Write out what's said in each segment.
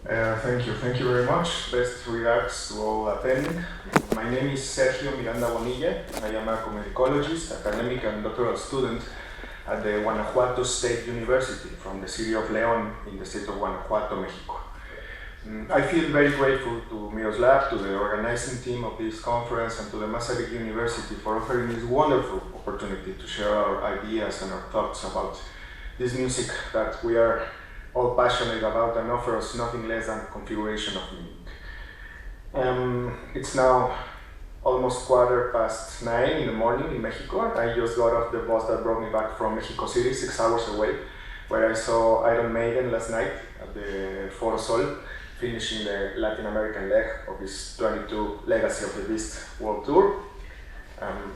Thank you very much. Best regards to all attending. My name is Sergio Miranda-Bonilla. I am a communicologist, academic and doctoral student at the Guanajuato State University from the city of León in the state of Guanajuato, Mexico. I feel very grateful to Miroslav, to the organizing team of this conference, and to the Masaryk University for offering this wonderful opportunity to share our ideas and our thoughts about this music that we are all passionate about and offer us nothing less than configuration of meaning. It's now almost 9:15 in the morning in Mexico. I just got off the bus that brought me back from Mexico City, 6 hours away, where I saw Iron Maiden last night at the Foro Sol, finishing the Latin American leg of his 22 Legacy of the Beast World Tour.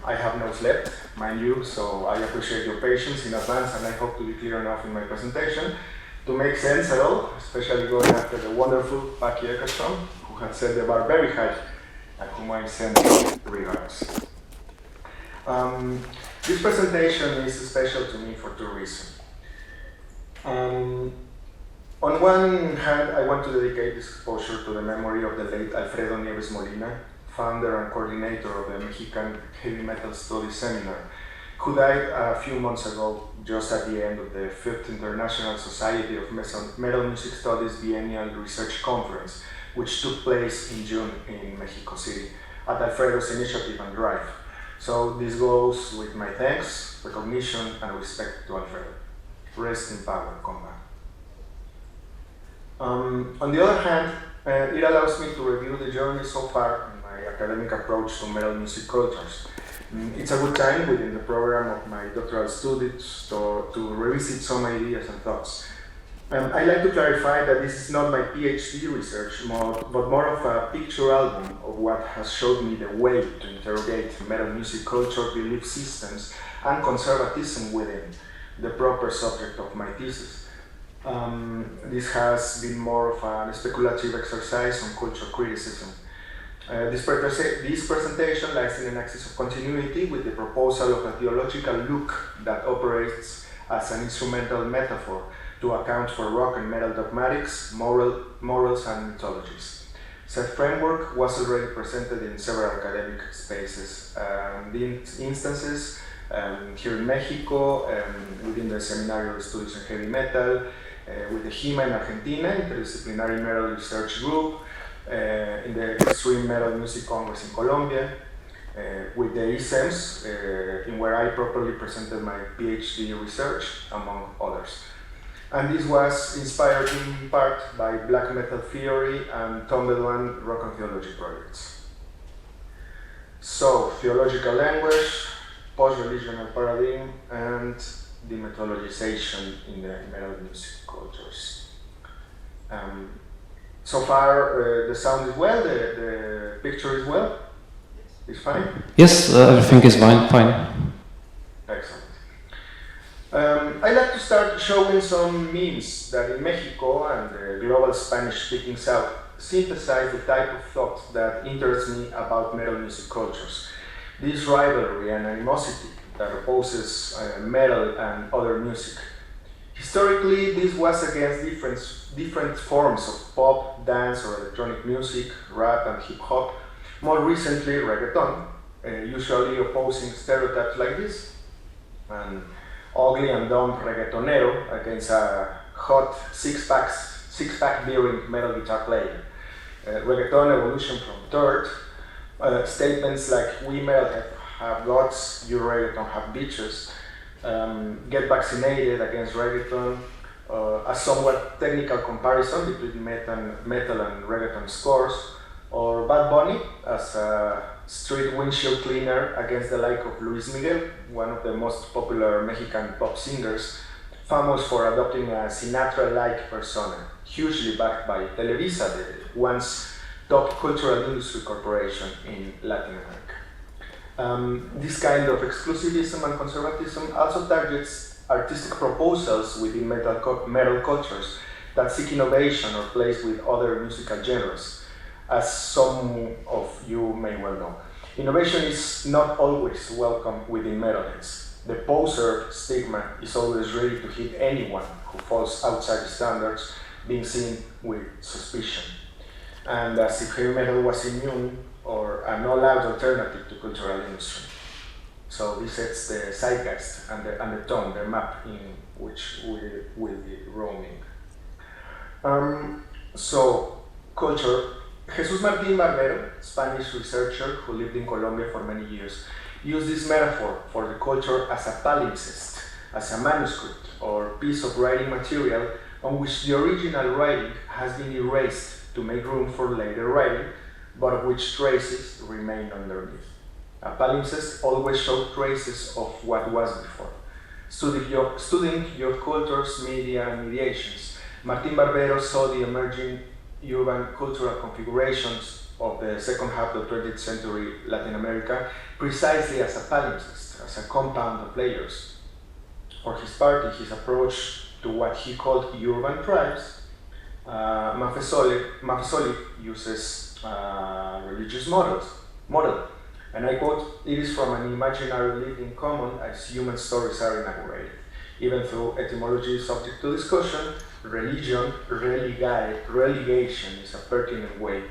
I have no slept, mind you, so I appreciate your patience in advance, and I hope to be clear enough in my presentation to make sense at all, especially going after the wonderful Paki Eckerstrom, who had set the bar very high, and whom I send regards. This presentation is special to me for two reasons. On one hand, I want to dedicate this exposure to the memory of the late Alfredo Nieves Molina, founder and coordinator of the Mexican Heavy Metal Studies Seminar, who died a few months ago, just at the end of the 5th International Society of Metal Music Studies Biennial Research Conference, which took place in June in Mexico City, at Alfredo's initiative and drive. So this goes with my thanks, recognition, and respect to Alfredo. Rest in power, combat. On the other hand, it allows me to review the journey so far in my academic approach to metal music cultures. It's a good time within the program of my doctoral studies to revisit some ideas and thoughts. I'd like to clarify that this is not my PhD research, but more of a picture album of what has showed me the way to interrogate metal music culture, belief systems, and conservatism within the proper subject of my thesis. This has been more of a speculative exercise on culture criticism. This presentation lies in an axis of continuity with the proposal of a theological look that operates as an instrumental metaphor to account for rock and metal dogmatics, morals, and mythologies. Said framework was already presented in several academic spaces. The instances here in Mexico, within the Seminario Studies in Heavy Metal, with the HIMA in Argentina, Interdisciplinary Metal Research Group, in the Extreme Metal Music Congress in Colombia, with the ISEMS, in where I properly presented my PhD research, among others. And this was inspired in part by black metal theory and Tom Bedouin rock and theology projects. So, theological language, postreligional paradigm, and demythologization in the metal music cultures. So far, the sound is well, the picture is well? It's fine? Yes, everything is fine. Excellent. I'd like to start showing some memes that in Mexico and the global Spanish-speaking South synthesize the type of thought that interests me about metal music cultures. This rivalry and animosity that opposes metal and other music. Historically, this was against different forms of pop, dance, or electronic music, rap, and hip-hop. More recently, reggaeton, usually opposing stereotypes like this. An ugly and dumb reggaetonero against a hot six-pack bearing metal guitar player. Reggaeton evolution from third. Statements like, we metal have gods, you reggaeton have bitches. Get vaccinated against reggaeton, a somewhat technical comparison between metal and reggaeton scores, or Bad Bunny as a street windshield cleaner against the like of Luis Miguel, one of the most popular Mexican pop singers, famous for adopting a Sinatra-like persona, hugely backed by Televisa, the once top cultural industry corporation in Latin America. This kind of exclusivism and conservatism also targets artistic proposals within metal cultures that seek innovation or plays with other musical genres, as some of you may well know. Innovation is not always welcome within metalheads. The poser stigma is always ready to hit anyone who falls outside the standards, being seen with suspicion, and as if heavy metal was immune or an all-out alternative to cultural industry. So this sets the zeitgeist and the tone, the map in which we will be roaming. So, culture. Jesus Martín Barbero, Spanish researcher who lived in Colombia for many years, used this metaphor for the culture as a palimpsest, as a manuscript or piece of writing material on which the original writing has been erased to make room for later writing, but of which traces remain underneath. A palimpsest always shows traces of what was before. Studying your cultures, media, and mediations, Martín Barbero saw the emerging urban cultural configurations of the second half of the 20th century Latin America precisely as a palimpsest, as a compound of layers. For his part, his approach to what he called urban tribes, Maffesoli uses religious model, and I quote, "It is from an imaginary lived in common as human stories are inaugurated. Even though etymology is subject to discussion, religation is a pertinent way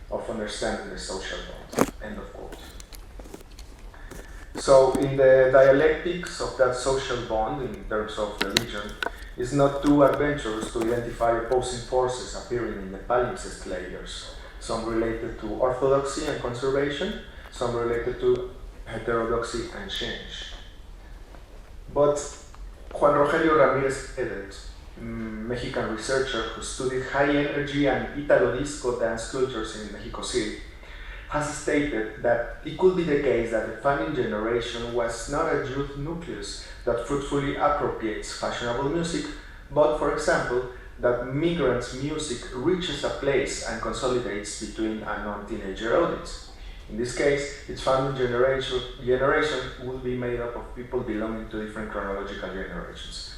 of understanding the social bond." End of quote. So, in the dialectics of that social bond, in terms of religion, it's not too adventurous to identify opposing forces appearing in the palimpsest layers, some related to orthodoxy and conservation, some related to heterodoxy and change. But Juan Rogelio Ramírez Edet, Mexican researcher who studied high energy and Italo disco dance cultures in Mexico City, has stated that it could be the case that the founding generation was not a youth nucleus that fruitfully appropriates fashionable music, but, for example, that migrant music reaches a place and consolidates between a non-teenager audience. In this case, its founding generation would be made up of people belonging to different chronological generations.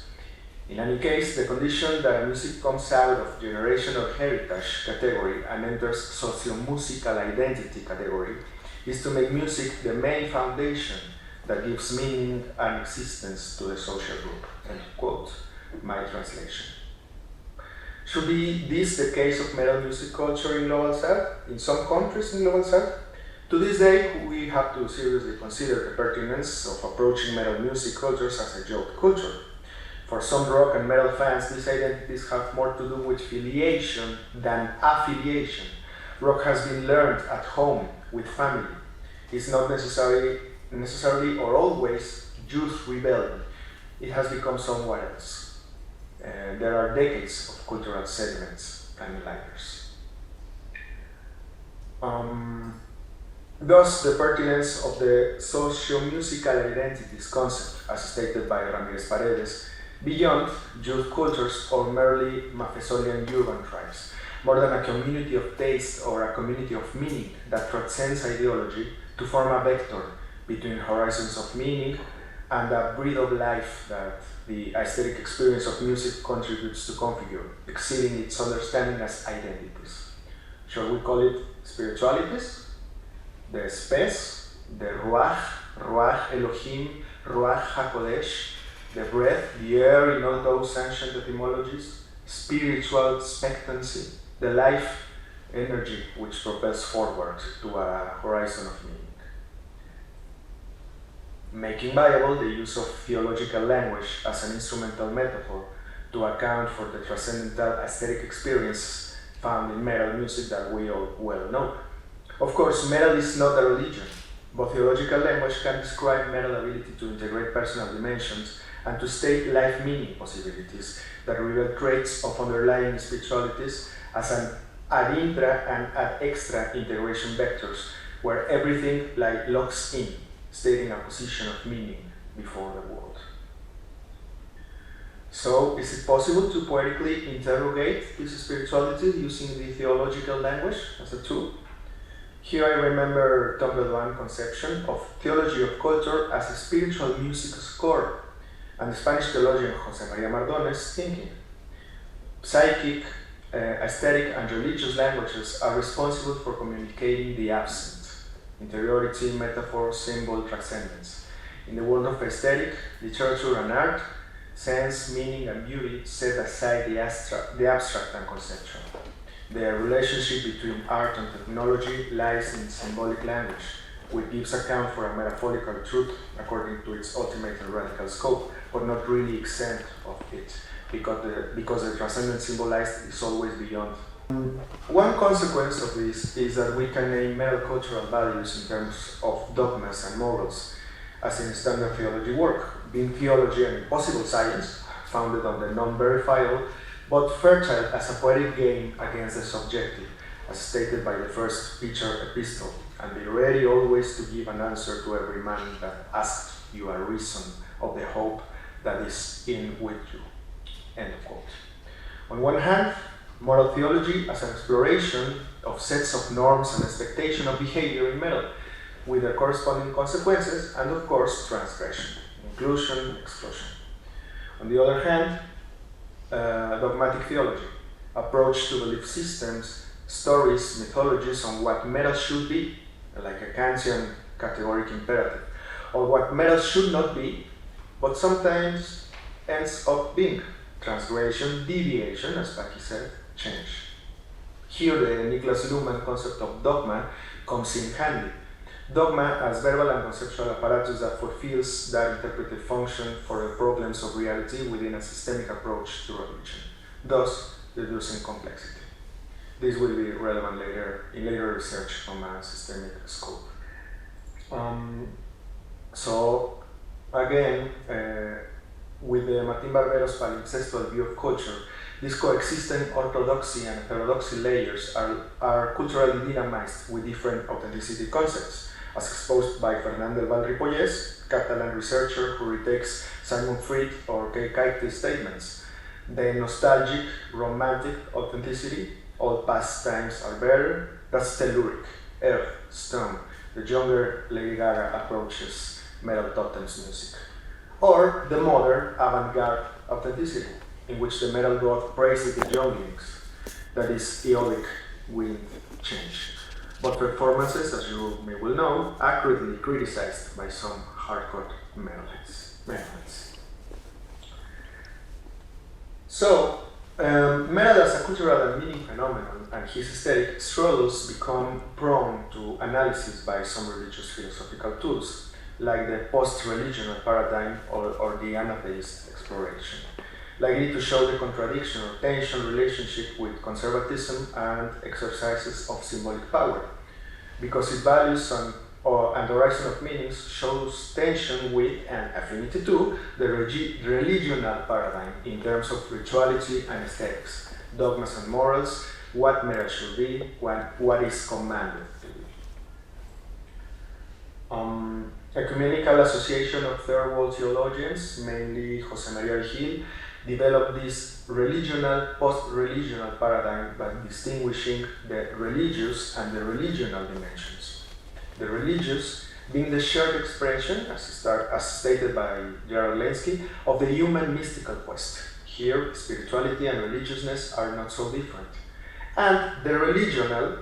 In any case, the condition that music comes out of generational heritage category and enters socio-musical identity category is to make music the main foundation that gives meaning and existence to the social group. End quote, my translation. Should be this the case of metal music culture in Global South, in some countries in Global South? To this day, we have to seriously consider the pertinence of approaching metal music cultures as a joke culture. For some rock and metal fans, these identities have more to do with filiation than affiliation. Rock has been learned at home, with family. It's not necessarily or always youth rebellion. It has become somewhere else. There are decades of cultural sediments and layers. Thus, the pertinence of the socio-musical identities concept, as stated by Ramírez Paredes, beyond youth cultures or merely Maffesolian urban tribes, more than a community of taste or a community of meaning that transcends ideology to form a vector between horizons of meaning and a breed of life that the aesthetic experience of music contributes to configure, exceeding its understanding as identities. Shall we call it spiritualities? The Spes, the Ruach Elohim, Ruach HaKodesh, the breath, the air in all those ancient etymologies, spiritual expectancy, the life energy which propels forward to a horizon of meaning. Making viable the use of theological language as an instrumental metaphor to account for the transcendental aesthetic experience found in metal music that we all well know. Of course, metal is not a religion, but theological language can describe metal's ability to integrate personal dimensions and to state life meaning possibilities that reveal traits of underlying spiritualities as an ad intra and ad extra integration vectors where everything locks in, stating a position of meaning before the world. So, is it possible to poetically interrogate this spirituality using the theological language as a tool? Here I remember Tom Bedoin's conception of theology of culture as a spiritual music score, and the Spanish theologian José María Mardones' thinking. Psychic, aesthetic, and religious languages are responsible for communicating the absent, interiority, metaphor, symbol, transcendence. In the world of aesthetic, literature, and art, Sense, meaning, and beauty set aside the abstract and conceptual. The relationship between art and technology lies in symbolic language, which gives account for a metaphorical truth according to its ultimate and radical scope, but not really exempt of it, because the transcendent symbolized is always beyond. One consequence of this is that we can name metal cultural values in terms of dogmas and morals, as in standard theology work, being theology an impossible science, founded on the non-verifiable, but fertile as a poetic game against the subjective, as stated by the first Peter epistle, and be ready always to give an answer to every man that asks you a reason of the hope that is in with you. End of quote. On one hand, moral theology as an exploration of sets of norms and expectation of behavior in metal, with their corresponding consequences, and of course, transgression, inclusion, exclusion. On the other hand, dogmatic theology, approach to belief systems, stories, mythologies on what metal should be, like a Kantian categoric imperative, or what metal should not be, but sometimes ends up being transgression, deviation, as Paki said, change. Here the Niklas Luhmann concept of dogma comes in handy. Dogma as verbal and conceptual apparatus that fulfills that interpretive function for the problems of reality within a systemic approach to religion, thus reducing complexity. This will be relevant later in later research from a systemic scope. So again, with the Martín Barbero's palimpsestual view of culture, these coexisting orthodoxy and heterodoxy layers are culturally dynamized with different authenticity concepts, as exposed by Fernando Val Ripollès, Catalan researcher who retakes Simon Fried or Kay Kaity's statements. The nostalgic, romantic authenticity, all past times are better, that's telluric, earth, stone. The younger Lady Gaga approaches metal totems music. Or the modern avant-garde authenticity, in which the metal god praises the younglings, that is aeolic wind change. But performances, as you may well know, accurately criticized by some hardcore metalheads. So, metal as a cultural and meaning phenomenon and his aesthetic struggles become prone to analysis by some religious philosophical tools, like the post-religional paradigm or the anatheist exploration, likely to show the contradiction or tension relationship with conservatism and exercises of symbolic power, because its values and horizon of meanings shows tension with and affinity to the religional paradigm in terms of rituality and aesthetics, dogmas and morals, what metal should be, what is commanded to be. Ecumenical Association of Third World Theologians, mainly José María Vigil, developed this religional, post-religional paradigm by distinguishing the religious and the religional dimensions. The religious being the shared expression, as stated by Gerard Lenski, of the human mystical quest. Here, spirituality and religiousness are not so different. And the religional,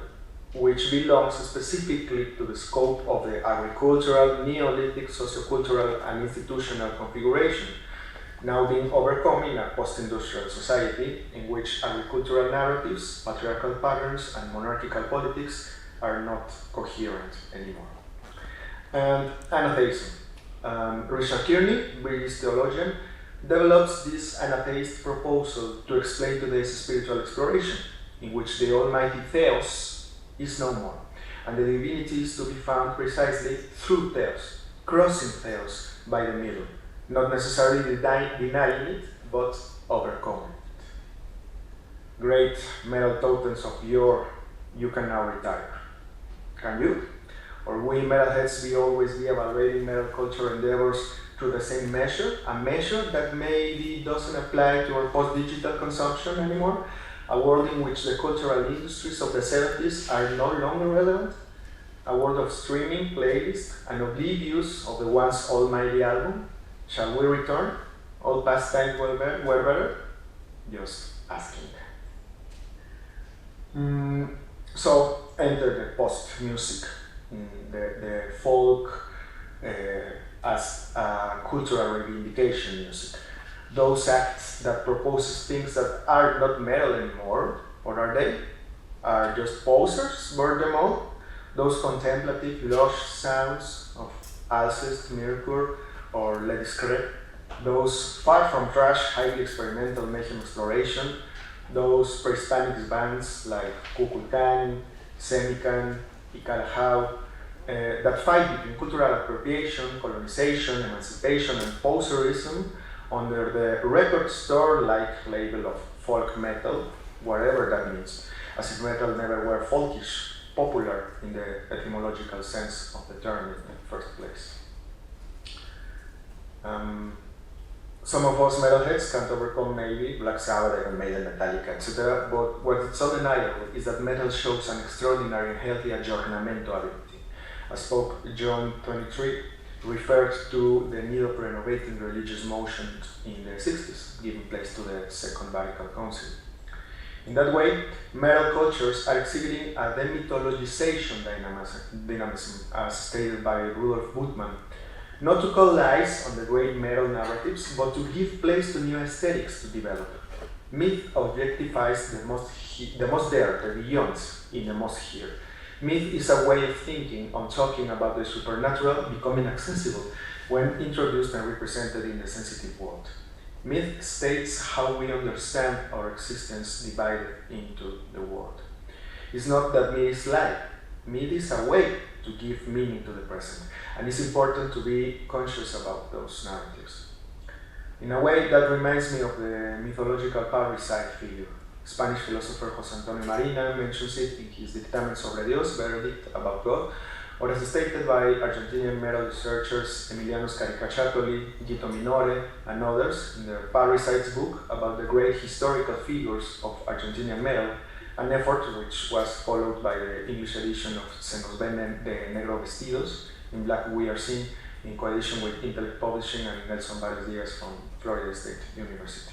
which belongs specifically to the scope of the agricultural, Neolithic, sociocultural, and institutional configuration, now being overcome in a post-industrial society in which agricultural narratives, patriarchal patterns, and monarchical politics are not coherent anymore. And anatheism. Richard Kearney, British theologian, develops this anatheist proposal to explain today's spiritual exploration, in which the almighty Theos is no more, and the divinity is to be found precisely through Theos, crossing Theos by the middle, not necessarily denying it, but overcoming it. Great metal totems of yore, you can now retire. Can you? Or will metalheads always be evaluating metal culture endeavors through the same measure, a measure that maybe doesn't apply to our post-digital consumption anymore, a world in which the cultural industries of the 70s are no longer relevant, a world of streaming, playlists, and oblivious of the once almighty album? Shall we return? All past times were better? Just asking. So enter the post-music, the folk as a cultural reivindication music. those acts that proposes things that are not metal anymore, what are they? Are just posers, burn them all? Those contemplative, lush sounds of Alceste, Mercure, or Le Discret, those far from trash, highly experimental mayhem exploration, those pre-Hispanic bands like Kukulkan, Semican, Icalajao, that fight between cultural appropriation, colonization, emancipation, and poserism under the record store-like label of folk metal, whatever that means, as if metal never were folkish, popular in the etymological sense of the term in the first place. Some of us metalheads can't overcome maybe Black Sabbath, Iron Maiden, Metallica, etc. But what is undeniable is that metal shows an extraordinary and healthy aggiornamento ability. As Pope John XXIII referred to the need of renovating religious motion in the 60s, giving place to the Second Vatican Council. In that way, metal cultures are exhibiting a demythologization dynamism, as stated by Rudolf Buttmann, not to call lies on the great metal narratives, but to give place to new aesthetics to develop. Myth objectifies the most there, the beyonds, in the most here. Myth is a way of thinking on talking about the supernatural becoming accessible when introduced and represented in the sensitive world. Myth states how we understand our existence divided into the world. It's not that myth is lie. Myth is a way to give meaning to the present, and it's important to be conscious about those narratives. In a way, that reminds me of the mythological parricide figure. Spanish philosopher José Antonio Marina mentions it in his Dictamen sobre Dios, Verdict about God, or as stated by Argentinian metal researchers Emiliano Scaricacciatoli, Gito Minore, and others in their Parricides book about the great historical figures of Argentinian metal, an effort which was followed by the English edition of Se nos ven de negro vestidos, in black we are seen, in coalition with Intellect Publishing and Nelson Vargas Diaz from Florida State University.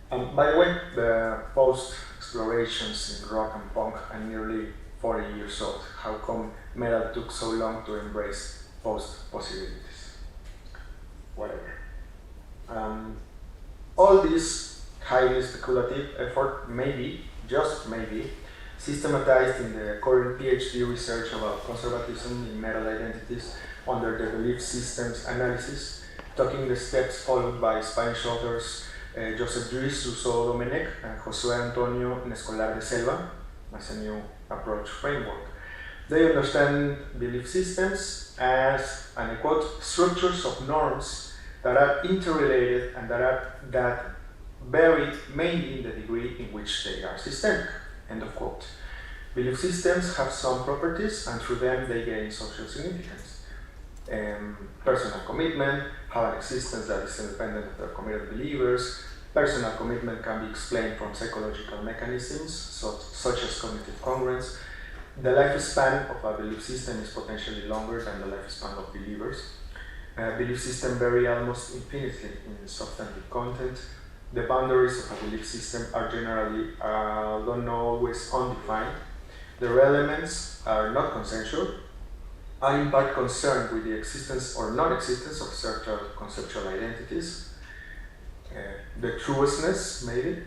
By the way, the post-explorations in rock and punk are nearly 40 years old. How come metal took so long to embrace post-possibilities? Whatever. All this highly speculative effort may be, just maybe, systematized in the current PhD research about conservatism in metal identities under the belief systems analysis, talking the steps followed by Spanish authors Joseph Luis Rousseau Domenech and José Antonio Nescolar de Selva as a new approach framework. They understand belief systems as, and I quote, structures of norms that are interrelated and that vary mainly in the degree in which they are systemic, end of quote. Belief systems have some properties and through them they gain social significance. Personal commitment, have an existence that is independent of their committed believers. Personal commitment can be explained from psychological mechanisms, such as cognitive congruence. The lifespan of a belief system is potentially longer than the lifespan of believers. Belief systems vary almost infinitely in substantive content. The boundaries of a belief system are generally, though not always, undefined. Their elements are not consensual, are in part concerned with the existence or non-existence of certain conceptual identities. The truestness, maybe,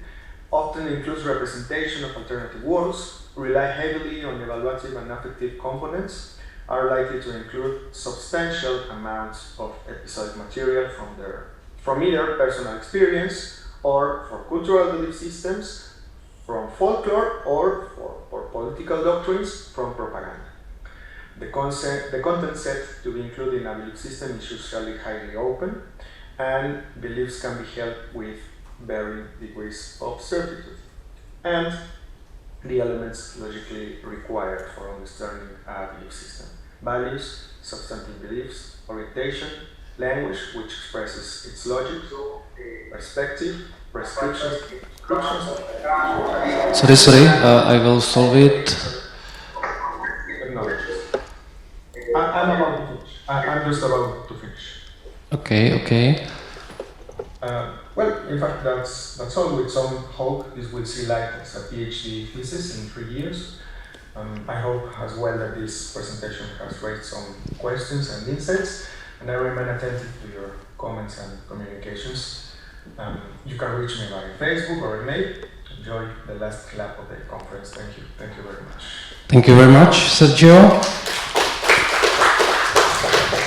often includes representation of alternative worlds, rely heavily on evaluative and affective components, are likely to include substantial amounts of episodic material from either personal experience or for cultural belief systems, from folklore or for political doctrines, from propaganda. The content set to be included in a belief system is usually highly open, and beliefs can be held with varying degrees of certitude. And the elements logically required for understanding a belief system: values, substantive beliefs, orientation, language which expresses its logic, perspective, prescriptions. Sorry, I will solve it. I'm about to finish. I'm just about to finish. Okay. Well, in fact, that's all. With some hope, this will see light as a PhD thesis in 3 years. I hope as well that this presentation has raised some questions and insights, and I remain attentive to your comments and communications. You can reach me by Facebook or email. Enjoy the last lap of the conference. Thank you. Thank you very much. Thank you very much, Sergio.